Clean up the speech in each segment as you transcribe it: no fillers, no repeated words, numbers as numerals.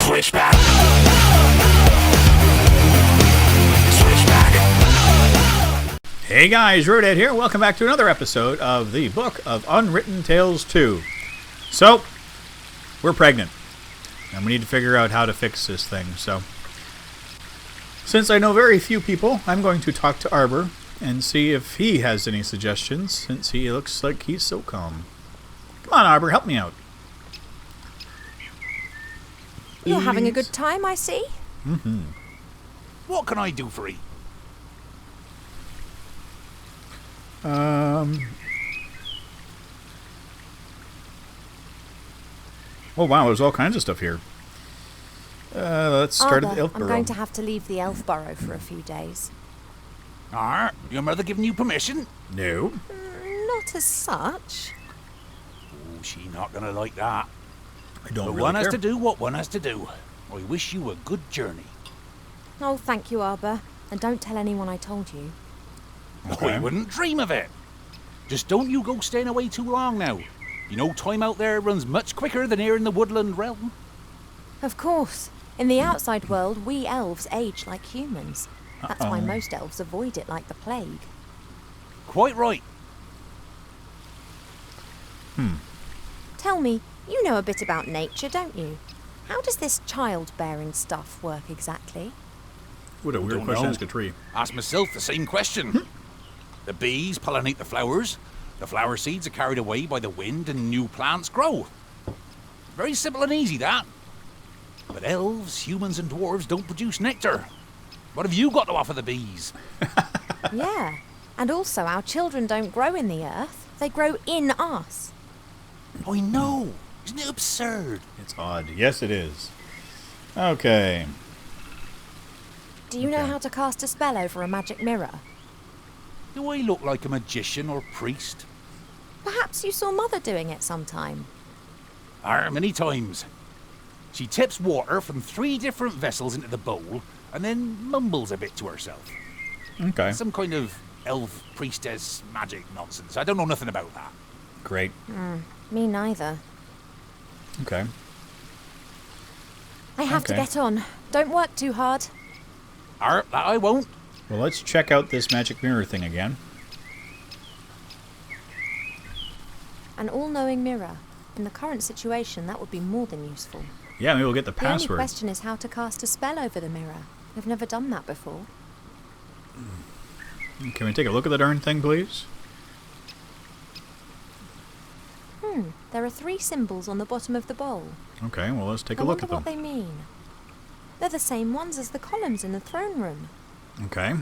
Switchback. Switchback. Hey guys, Rivet here. Welcome back to another episode of the Book of Unwritten Tales 2. So, we're pregnant. And we need to figure out how to fix this thing. So, since I know very few people, I'm going to talk to Arbor and see if he has any suggestions, since he looks like he's so calm. Come on, Arbor, help me out. You're having a good time, I see. Mm-hmm. What can I do for you? Oh wow, there's all kinds of stuff here. Let's start at the Elf I'm Burrow. going to have to leave the Elf Burrow for a few days. Your mother giving you permission? No. Not as such. Oh, she not gonna like that. I don't But really one care. has to do what one has to do. I wish you a good journey. Oh, thank you, Arbor. And don't tell anyone I told you. Okay. I wouldn't dream of it. Just don't you go staying away too long now. You know time out there runs much quicker than here in the woodland realm. Of course. In the outside world, we elves age like humans. That's why Uh-oh. most elves avoid it like the plague. Quite right. Tell me, you know a bit about nature, don't you? How does this childbearing stuff work exactly? What a weird Don't question to know. ask a tree. Ask myself the same question. The bees pollinate the flowers. The flower seeds are carried away by the wind and new plants grow. Very simple and easy, that. But elves, humans and dwarves don't produce nectar. What have you got to offer the bees? Yeah. And also, our children don't grow in the earth. They grow in us. I know. Isn't it absurd? It's odd. Yes, it is. Okay. Do you know Okay. how to cast a spell over a magic mirror? Do I look like a magician or priest? Perhaps you saw Mother doing it sometime. Many times. She tips water from 3 different vessels into the bowl and then mumbles a bit to herself. Okay. Some kind of elf priestess magic nonsense. I don't know nothing about that. Great. Me neither. Okay. I have to Okay. get on. Don't work too hard. That I won't. Well, let's check out this magic mirror thing again. An all-knowing mirror. In the current situation, that would be more than useful. Yeah, maybe we'll get the The only password. question is how to cast a spell over the mirror. I've never done that before. Can we take a look at the darn thing, please? There are 3 symbols on the bottom of the bowl. Okay, well, let's take a I look wonder at them. what they mean. They're the same ones as the columns in the throne room. Okay.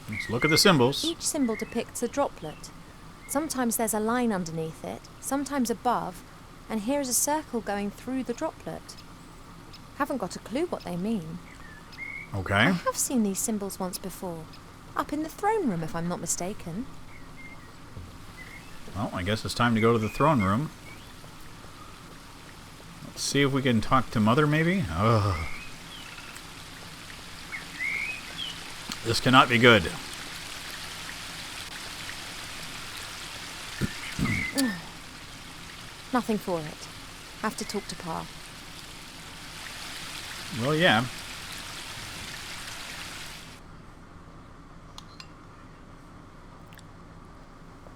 Let's look at the symbols. Each symbol depicts a droplet. Sometimes there's a line underneath it, sometimes above, and here is a circle going through the droplet. Haven't got a clue what they mean. I Okay. have seen these symbols once before. Up in the throne room, if I'm not mistaken. Well, I guess it's time to go to the throne room. Let's see if we can talk to Mother, maybe? Ugh. This cannot be good. Nothing for it. Have to talk to Pa. Well, yeah.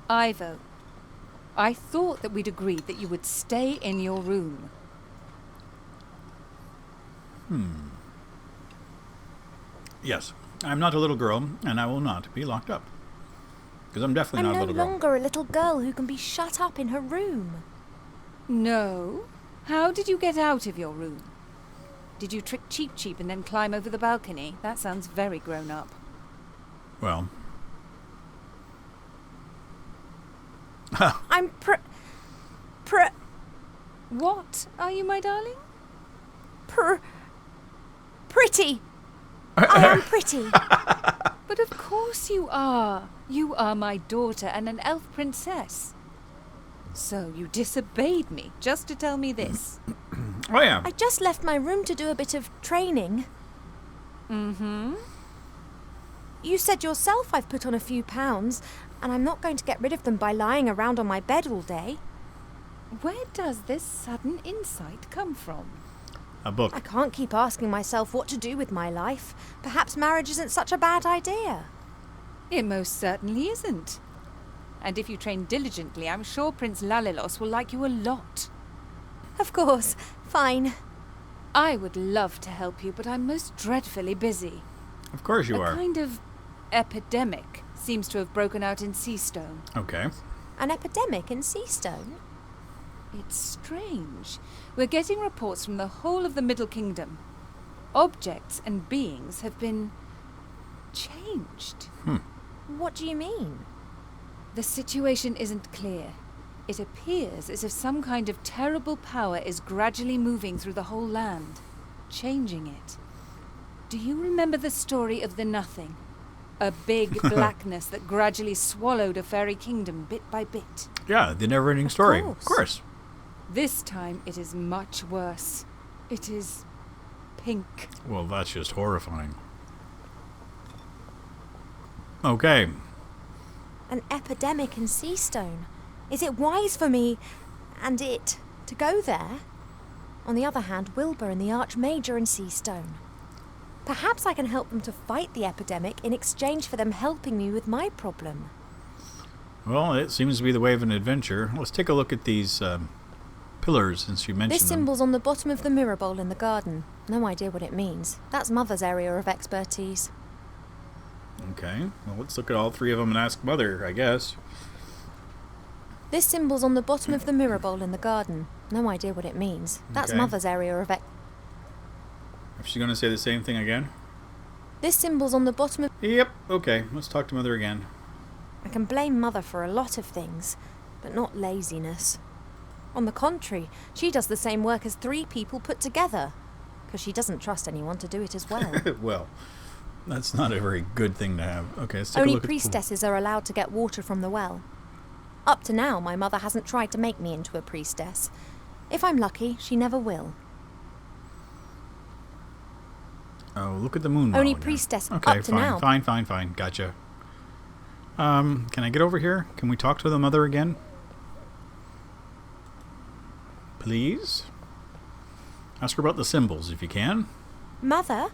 Ivo, I thought that we'd agreed that you would stay in your room. Yes. I'm not a little girl, and I will not be locked up. Because I'm definitely I'm not a no little girl. longer a little girl who can be shut up in her room. No? How did you get out of your room? Did you trick Cheep Cheep and then climb over the balcony? That sounds very grown up. Well, I'm What are you, my darling? pretty. I am pretty. But of course you are. You are my daughter and an elf princess. So you disobeyed me just to tell me this. oh yeah. I just left my room to do a bit of training. Mm-hmm. You said yourself I've put on a few pounds, and I'm not going to get rid of them by lying around on my bed all day. Where does this sudden insight come from? A book. I can't keep asking myself what to do with my life. Perhaps marriage isn't such a bad idea. It most certainly isn't. And if you train diligently, I'm sure Prince Lalilos will like you a lot. Of course. Fine. I would love to help you, but I'm most dreadfully busy. Of course you A are. kind of epidemic seems to have broken out in Seastone. Okay. An epidemic in Seastone? It's strange. We're getting reports from the whole of the Middle Kingdom. Objects and beings have been changed. What do you mean? The situation isn't clear. It appears as if some kind of terrible power is gradually moving through the whole land, changing it. Do you remember the story of the Nothing? A big blackness that gradually swallowed a fairy kingdom bit by bit. Yeah, the never-ending story. course. Of course. This time it is much worse. It is pink. Well, that's just horrifying. Okay. An epidemic in Seastone? Is it wise for me and it to go there? On the other hand, Wilbur and the Archmage are in Seastone. Perhaps I can help them to fight the epidemic in exchange for them helping me with my problem. Well, it seems to be the way of an adventure. Let's take a look at these pillars, since you mentioned This them. symbol's on the bottom of the mirror bowl in the garden. No idea what it means. That's Mother's area of expertise. Okay. Well, let's look at all three of them and ask Mother, I guess. This symbol's on the bottom of the mirror bowl in the garden. No idea what it means. That's Okay. Mother's area of Is she going to say the same thing again? This symbol's on the bottom of... Yep. Okay. Let's talk to Mother again. I can blame Mother for a lot of things, but not laziness. On the contrary, she does the same work as 3 people put together, because she doesn't trust anyone to do it as well. Well, that's not a very good thing to have. Okay, let's take a Only look priestesses are allowed to get water from the well. Up to now, my mother hasn't tried to make me into a priestess. If I'm lucky, she never will. Oh, look at the moon. Only now. priestess Okay, up to fine, now. fine. Gotcha. Can I get over here? Can we talk to the Mother again? Please? Ask her about the symbols, if you can. Mother?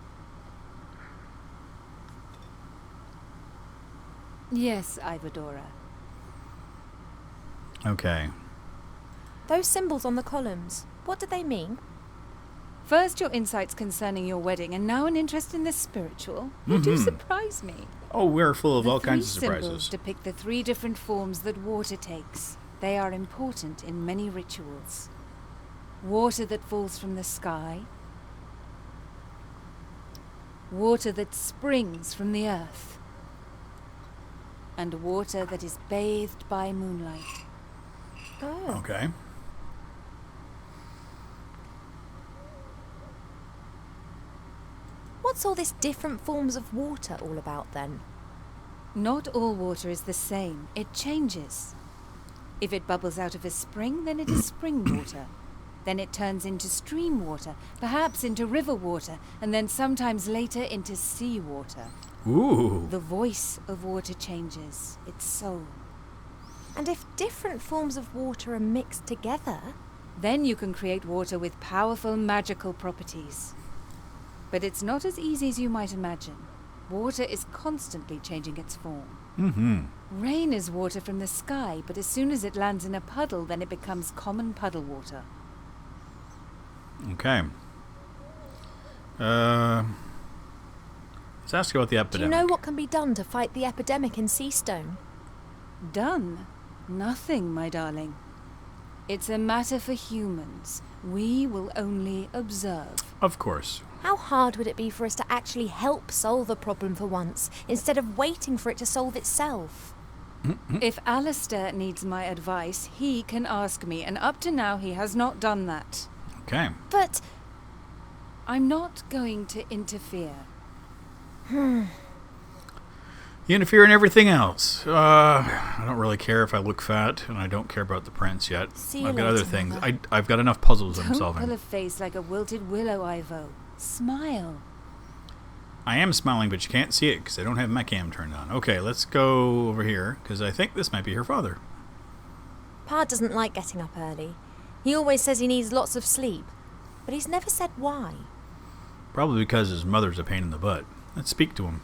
Yes, Ivadora. Okay. Those symbols on the columns, what do they mean? First your insights concerning your wedding, and now an interest in the spiritual. You do surprise me. Oh, we're full of The all kinds of 3 symbols surprises. depict the 3 different forms that water takes. They are important in many rituals. Water that falls from the sky. Water that springs from the earth. And water that is bathed by moonlight. Oh. Okay. What's all this different forms of water all about then? Not all water is the same. It changes. If it bubbles out of a spring, then it is spring water. Then it turns into stream water, perhaps into river water, and then sometimes later into sea water. Ooh. The voice of water changes, its soul. And if different forms of water are mixed together, Then you can create water with powerful magical properties. But it's not as easy as you might imagine. Water is constantly changing its form. Rain is water from the sky, but as soon as it lands in a puddle, then it becomes common puddle water. Okay. Let's ask about the do you epidemic. know what can be done to fight the epidemic in Seastone? Done? Nothing, my darling. It's a matter for humans. We will only observe. Of course. How hard would it be for us to actually help solve a problem for once, instead of waiting for it to solve itself? If Alistair needs my advice, he can ask me, and up to now he has not done that. Okay. But I'm not going to interfere. You interfere in everything else. I don't really care if I look fat, and I don't care about the prince yet. See you I've got other later, things. Mother. I've got enough puzzles I'm Don't solving. pull a face like a wilted willow, Ivo. Smile. I am smiling, but you can't see it because I don't have my cam turned on. Okay, let's go over here because I think this might be her father. Pa doesn't like getting up early. He always says he needs lots of sleep, but he's never said why. Probably because his mother's a pain in the butt. Let's speak to him.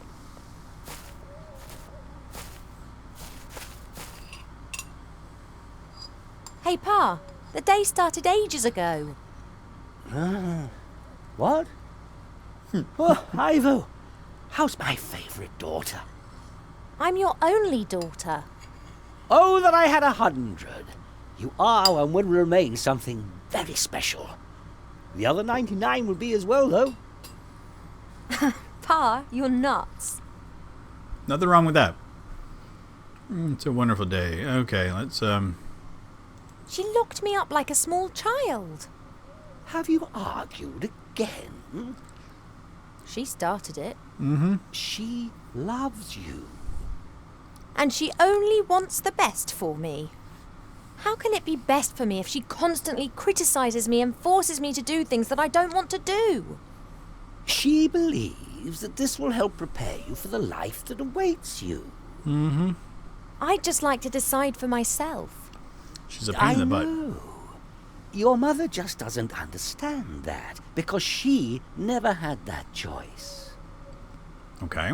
Hey, Pa, the day started ages ago. What? Oh, Ivo, how's my favourite daughter? I'm your only daughter. Oh, that I had 100. You are and will remain something very special. The other 99 will be as well, though. Pa, you're nuts. Nothing wrong with that. It's a wonderful day. Okay, let's, She locked me up like a small child. Have you argued again? She started it. She loves you. And she only wants the best for me. How can it be best for me if she constantly criticises me and forces me to do things that I don't want to do? She believes that this will help prepare you for the life that awaits you. I'd just like to decide for myself. she's a pain in the butt. know. Your mother just doesn't understand that, because she never had that choice. Okay.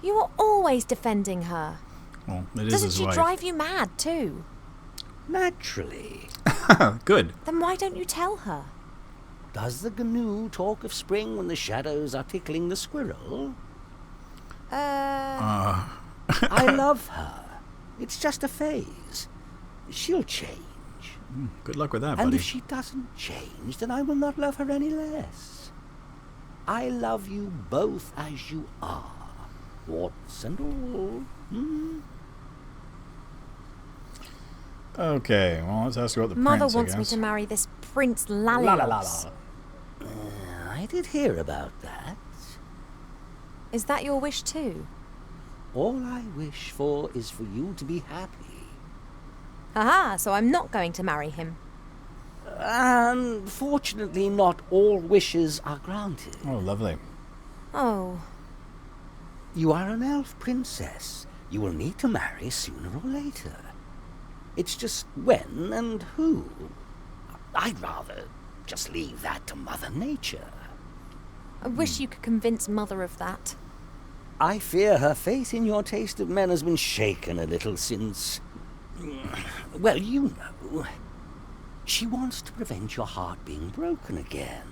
You are always defending her. Well, it is Doesn't his she wife. drive you mad too? Naturally. Good. Then why don't you tell her? Does the GNU talk of spring when the shadows are tickling the squirrel? I love her. It's just a phase. She'll change. Good luck with that, And buddy. if she doesn't change, then I will not love her any less. I love you both as you are, warts and all. Okay, well, let's ask about the Mother prince, I wants me guess. to marry this Prince Lalios. I did hear about that. Is that your wish too? All I wish for is for you to be happy. Haha, so I'm not going to marry him. Unfortunately, not all wishes are granted. Oh, lovely. Oh, You are an elf princess. You will need to marry sooner or later. It's just when and who. I'd rather just leave that to Mother Nature. I wish you could convince Mother of that. I fear her faith in your taste of men has been shaken a little since... Well, you know. She wants to prevent your heart being broken again.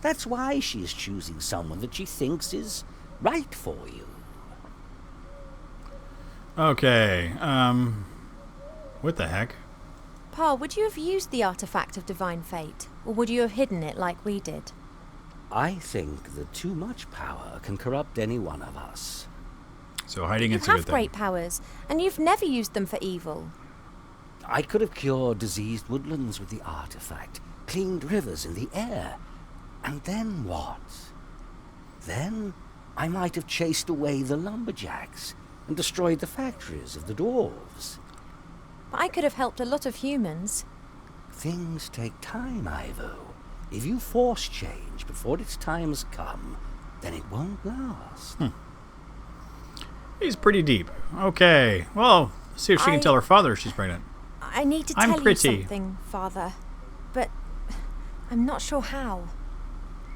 That's why she is choosing someone that she thinks is right for you. Okay, what the heck? Pa, would you have used the artifact of divine fate? Or would you have hidden it like we did? I think that too much power can corrupt any one of us. So hiding You it's a good have thing. great powers, and you've never used them for evil. I could have cured diseased woodlands with the artifact, cleaned rivers in the air. And then what? Then I might have chased away the lumberjacks and destroyed the factories of the dwarves. But I could have helped a lot of humans. Things take time, Ivo. If you force change before its time has come, then it won't last. He's pretty deep. Okay, well, let's see if she can tell her father she's pregnant. I need to I'm tell pretty. you something, Father. But I'm not sure how.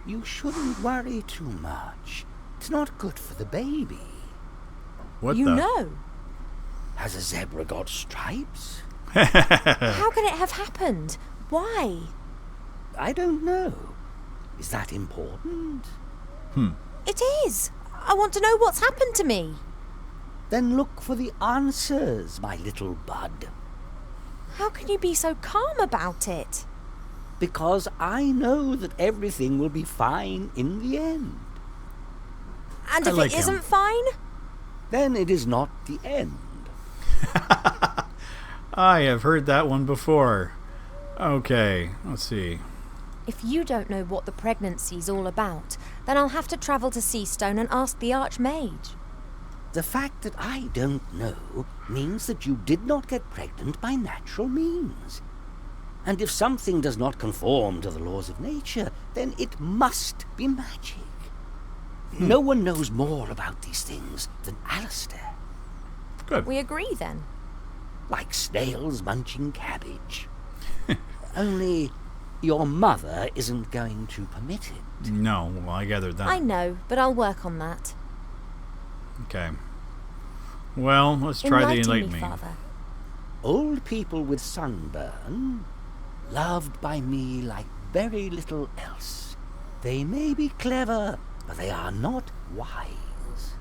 You shouldn't worry too much. It's not good for the baby. What You the? know. Has a zebra got stripes? How can it have happened? Why? I don't know. Is that important? It is. I want to know what's happened to me. Then look for the answers, my little bud. How can you be so calm about it? Because I know that everything will be fine in the end. And I if like it him. isn't fine? Then it is not the end. I have heard that one before. Okay, let's see. If you don't know what the pregnancy's all about, then I'll have to travel to Seastone and ask the Archmage. The fact that I don't know means that you did not get pregnant by natural means. And if something does not conform to the laws of nature, then it must be magic. No one knows more about these things than Alistair. Good. We agree then. Like snails munching cabbage. Only your mother isn't going to permit it. No, well, I gathered that. I know, but I'll work on that. Okay. Well, let's try the enlighten me. Father. Old people with sunburn, loved by me like very little else. They may be clever, but they are not wise.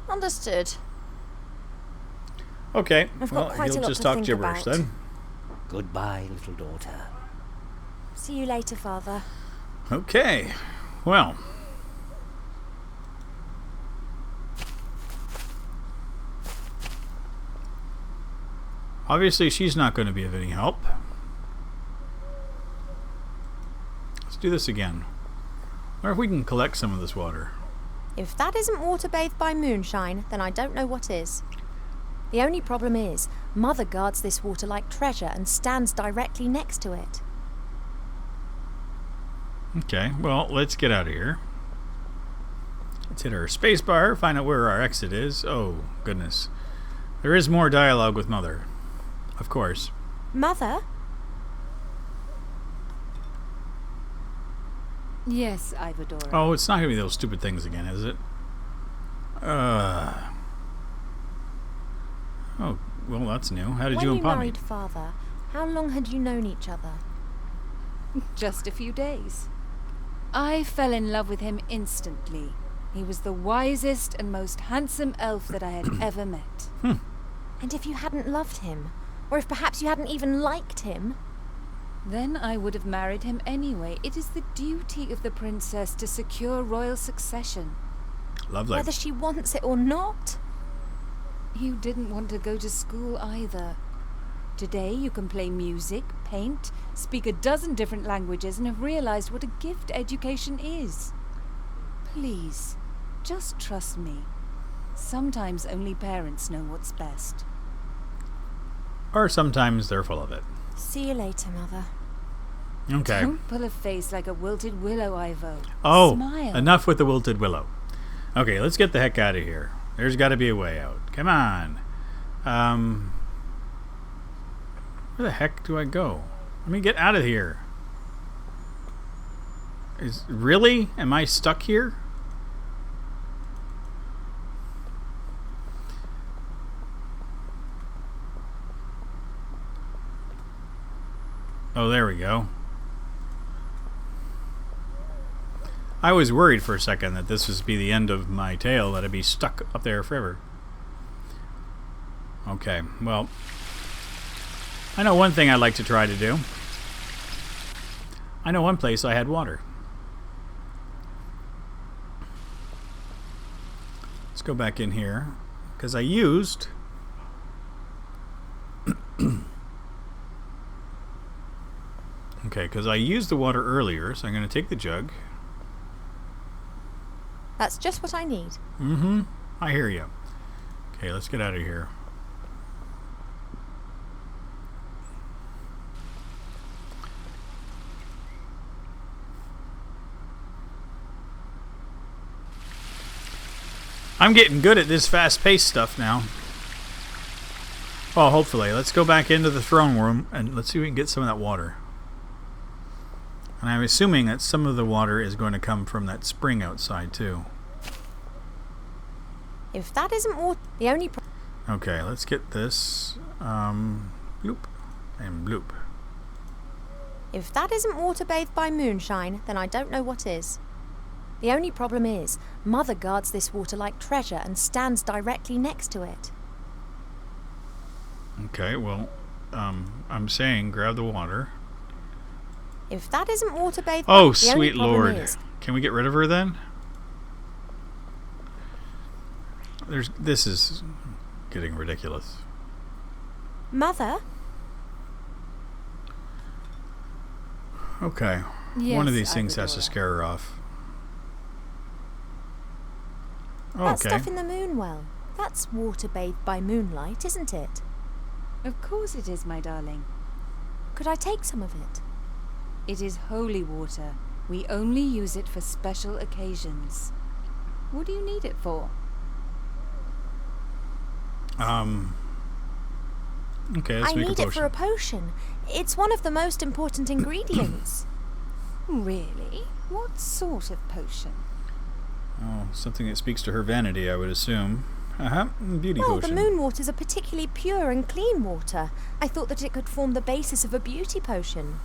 Understood. Okay. I've Well, got quite a you'll lot just to talk think gibberish about. then. Goodbye, little daughter. See you later, Father. Okay. Well. Obviously, she's not going to be of any help. Let's do this again. Wonder if we can collect some of this water. If that isn't water bathed by moonshine, then I don't know what is. The only problem is, Mother guards this water like treasure and stands directly next to it. Okay, well, let's get out of here. Let's hit our spacebar, find out where our exit is. Oh, goodness. There is more dialogue with Mother. Of course. Mother? Yes, Ivadora. Oh, it's not going to be those stupid things again, is it? Oh, well, that's new. How did When you and Pa married meet? Father, how long had you known each other? Just a few days. I fell in love with him instantly. He was the wisest and most handsome elf that I had ever met. And if you hadn't loved him, or if perhaps you hadn't even liked him? Then I would have married him anyway. It is the duty of the princess to secure royal succession. Lovely. Whether she wants it or not? You didn't want to go to school either. Today you can play music, paint, speak a dozen different languages, and have realized what a gift education is. Please, just trust me. Sometimes only parents know what's best. Or sometimes they're full of it. See you later, Mother. Okay. Don't pull a face like a wilted willow, Ivo. Oh, Smile. enough with the wilted willow. Okay, let's get the heck out of here. There's got to be a way out. Come on. Where the heck do I go? Let me get out of here. Really? Am I stuck here? Oh, there we go. I was worried for a second that this would be the end of my tale, that I'd be stuck up there forever. Okay, well, I know one thing I'd like to try to do. I know one place I had water. Let's go back in here, because I used... Okay, because I used the water earlier, so I'm going to take the jug. That's just what I need. Mm-hmm. I hear you. Okay, let's get out of here. I'm getting good at this fast-paced stuff now. Well, hopefully. Let's go back into the throne room and let's see if we can get some of that water. And I'm assuming that some of the water is going to come from that spring outside, too. If that isn't water, the only Okay, let's get this. Bloop. And bloop. If that isn't water bathed by moonshine, then I don't know what is. The only problem is, Mother guards this water like treasure and stands directly next to it. Okay, well, I'm saying grab the water. If that isn't water bathed Oh, the sweet only problem Lord. is, Can we get rid of her then? This is getting ridiculous. Mother? Okay. Yes, One of these things has to Ivadora. scare her off. That Okay. stuff in the moon well. That's water bathed by moonlight, isn't it? Of course it is, my darling. Could I take some of it? It is holy water. We only use it for special occasions. What do you need it for? Okay, let's I make need a it for potion. a potion. It's one of the most important ingredients. Really? What sort of potion? Oh, something that speaks to her vanity, I would assume. Beauty Well, potion. the moon water's a particularly pure and clean water. I thought that it could form the basis of a beauty potion.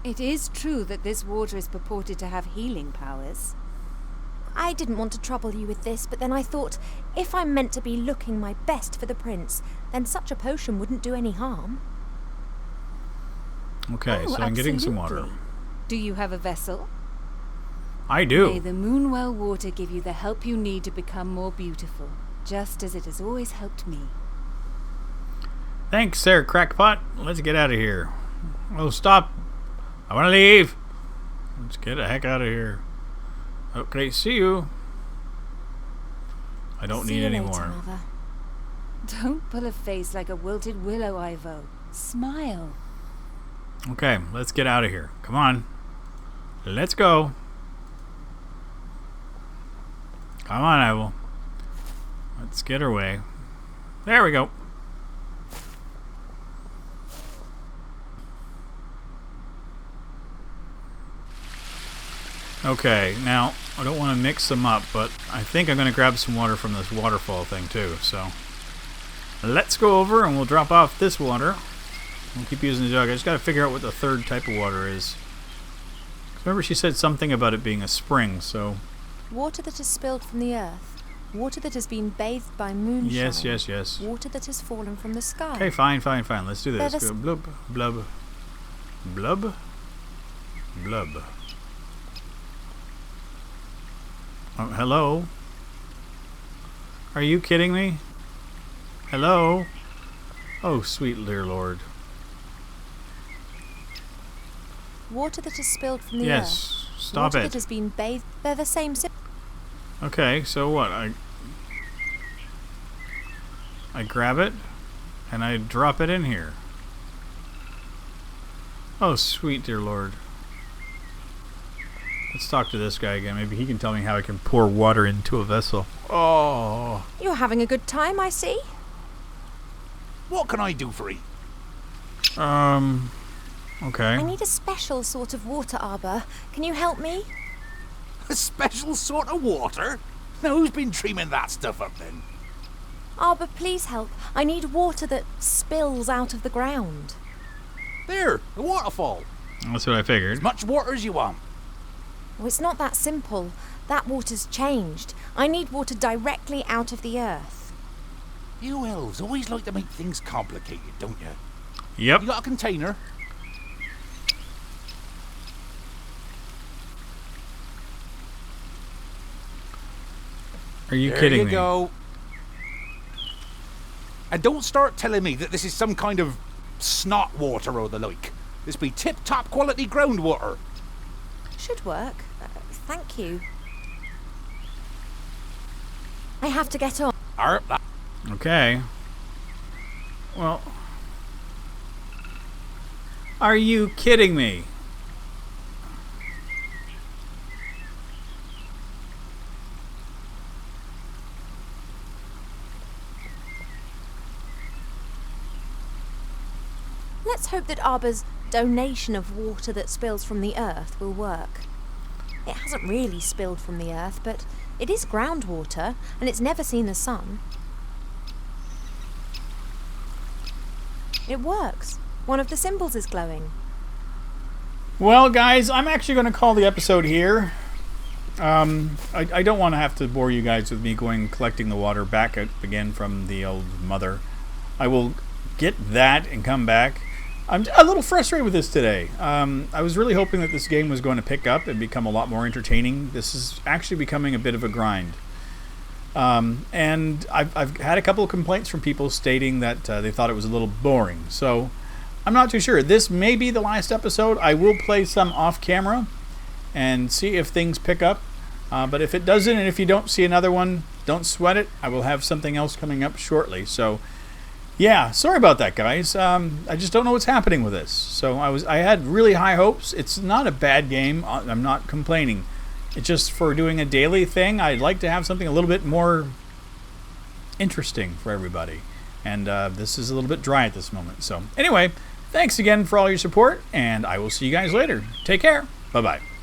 It is true that this water is purported to have healing powers. I didn't want to trouble you with this, but then I thought, if I'm meant to be looking my best for the prince, then such a potion wouldn't do any harm. Okay, Oh, so I'm getting some water. absolutely. Do you have a vessel? I do. May the Moonwell water give you the help you need to become more beautiful, just as it has always helped me. Thanks, Sarah Crackpot. Let's get out of here. Oh, stop. I want to leave. Let's get the heck out of here. Okay, see you. I don't See need you any later, more. Mother. Don't pull a face like a wilted willow, Ivo. Smile. Okay, let's get out of here. Come on. Let's go. Come on, Ivo. Let's get her way. There we go. Okay, now, I don't want to mix them up, but I think I'm going to grab some water from this waterfall thing too, so. Let's go over and we'll drop off this water. We'll keep using the jug. I just got to figure out what the third type of water is. Remember she said something about it being a spring, so. Water that is spilled from the earth. Water that has been bathed by moonshine. Yes. Water that has fallen from the sky. Okay, fine. Let's do this. They're the Go blub, blub, blub, blub. Oh, hello? Are you kidding me? Hello? Oh, sweet dear Lord. Water that is spilled from the earth. Yes, stop Water it. that has been bathed. They're the same. Okay, so what? I grab it and I drop it in here. Oh, sweet dear Lord. Let's talk to this guy again. Maybe he can tell me how I can pour water into a vessel. Oh. You're having a good time, I see. What can I do for you? Okay. I need a special sort of water, Arbor. Can you help me? A special sort of water? Now, who's been dreaming that stuff up then? Arbor, please help. I need water that spills out of the ground. There, the waterfall. That's what I figured. As much water as you want. Oh, it's not that simple. That water's changed. I need water directly out of the earth. You elves always like to make things complicated, don't you? Yep. You got a container? Are you There kidding you me? go. And don't start telling me that this is some kind of snot water or the like. This be tip-top quality groundwater. Should work. Thank you. I have to get on. Okay. Well. Are you kidding me? Let's hope that Arbor's donation of water that spills from the earth will work. It hasn't really spilled from the earth, but it is groundwater, and it's never seen the sun. It works. One of the symbols is glowing. Well, guys, I'm actually going to call the episode here. I don't want to have to bore you guys with me going collecting the water back again from the old mother. I will get that and come back. I'm a little frustrated with this today. I was really hoping that this game was going to pick up and become a lot more entertaining. This is actually becoming a bit of a grind. And I've had a couple of complaints from people stating that they thought it was a little boring. So I'm not too sure. This may be the last episode. I will play some off camera and see if things pick up. But if it doesn't, and if you don't see another one, don't sweat it. I will have something else coming up shortly. So yeah, sorry about that, guys. I just don't know what's happening with this. So I had really high hopes. It's not a bad game. I'm not complaining. It's just for doing a daily thing, I'd like to have something a little bit more interesting for everybody. And this is a little bit dry at this moment. So anyway, thanks again for all your support, and I will see you guys later. Take care. Bye-bye.